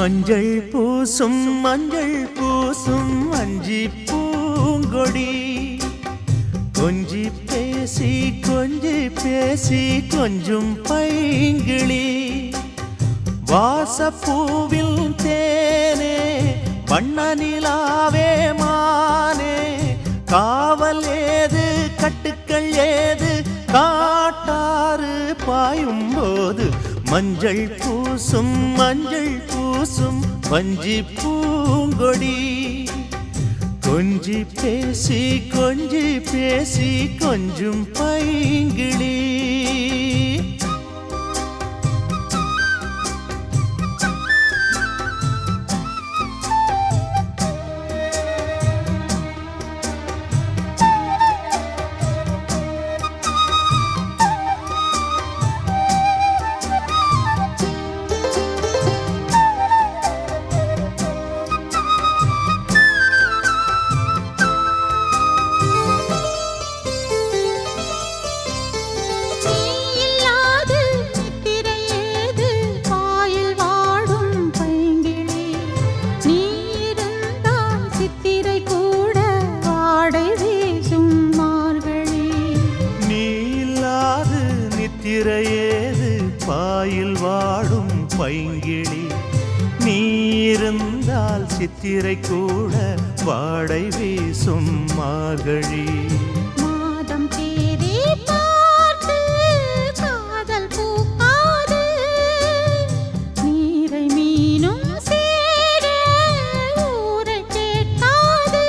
மஞ்சள் பூசும் அஞ்சி பூங்கொடி கொஞ்சி பேசி கொஞ்சும் பைங்கிளி வாசப்பூவில் தேனே வண்ண நிலாவே மானே காவல் ஏது கட்டுக்கள் ஏது காட்டாறு பாயும் போது மஞ்சள் பூசும் வஞ்சி பூங்கொடி கொஞ்சி பேசி கொஞ்சும் பைங்கிளி திரையேது பாயில் வாடும் பைங்கிளி நீ இருந்தால் சித்திரை கூட வாடை வீசும் மார்கழி மாதம் தேதி பார்த்து காதல் பூக்காது நீரை மீனும் சேர ஊரை கேட்காது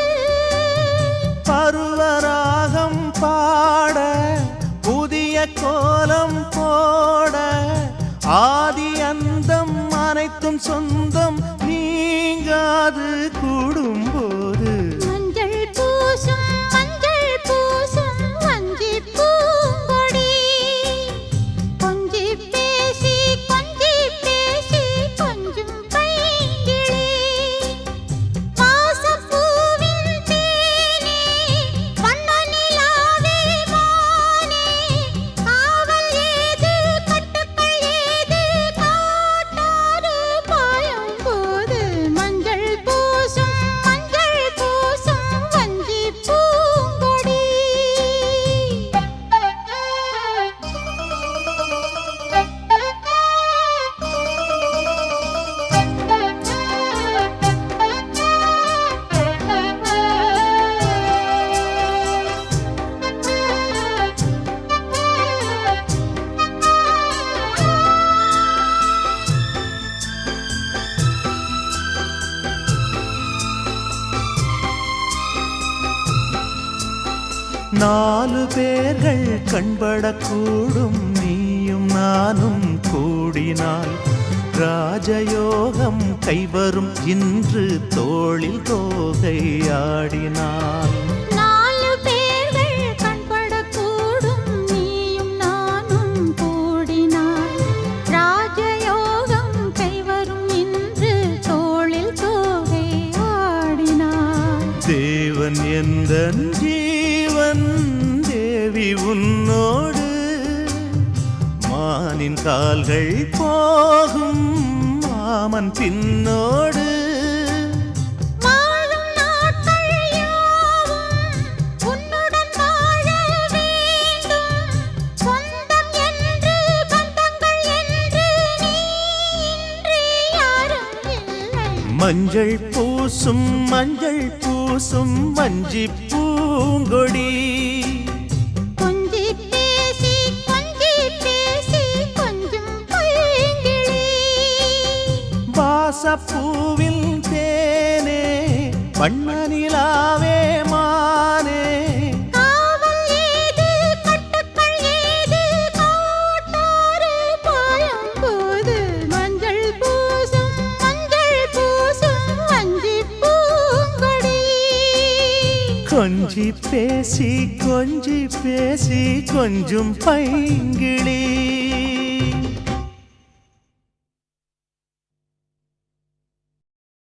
பருவராகம் பாட புதிய கோலம் போட ஆதி அந்தம் அனைத்தும் சொந்தம் நீங்காது கூடும்போது மஞ்சள் பூசும் வஞ்சி பூங்கொடி கொஞ்சி பேசி கொஞ்சும் பைங்கிளி வாசப்பூவின் தேனே வண்ண நிலாவே மானே காவல் ஏது கட்டுக்கள் ஏது காட்டாறு பாயும் போது மஞ்சள் பூசும் வஞ்சி பூங்கொடி நாலு பேர்கள் கண்படக்கூடும் நீயும் நானும் கூடினால் ராஜயோகம் கைவரும் இன்று தோளில் தோகை ஆடினாள் நாலு பேர்கள் கண்படக்கூடும் நீயும் நானும் கூடினாய் ராஜயோகம் கைவரும் இன்று தோளில் தோகை ஆடினாய் தேவன் எந்தன் ஜீவன் தேவி உன்னோடு மானின் கால்கள் போகும் மாமன் பின்னோடு வாழும் நாட்கள் யாவும் உன்னுடன் வாழ வேண்டும் சொந்தம் என்று பந்தங்கள் என்று நீ இன்றி யாரும் இல்லை மஞ்சள் பூசும் வஞ்சி பூங்கொடி கொஞ்சி பேசி கொஞ்சும் பைங்கிளி வாசப்பூவில் தேனே வண்ண நிலாவே மானே காவல் ஏது கட்டுக்கள் ஏது காட்டாறு பாயும் போது மஞ்சள் பூசும் வஞ்சி பூங்கொடி கொஞ்சி பேசி கொஞ்சும் பைங்கிளி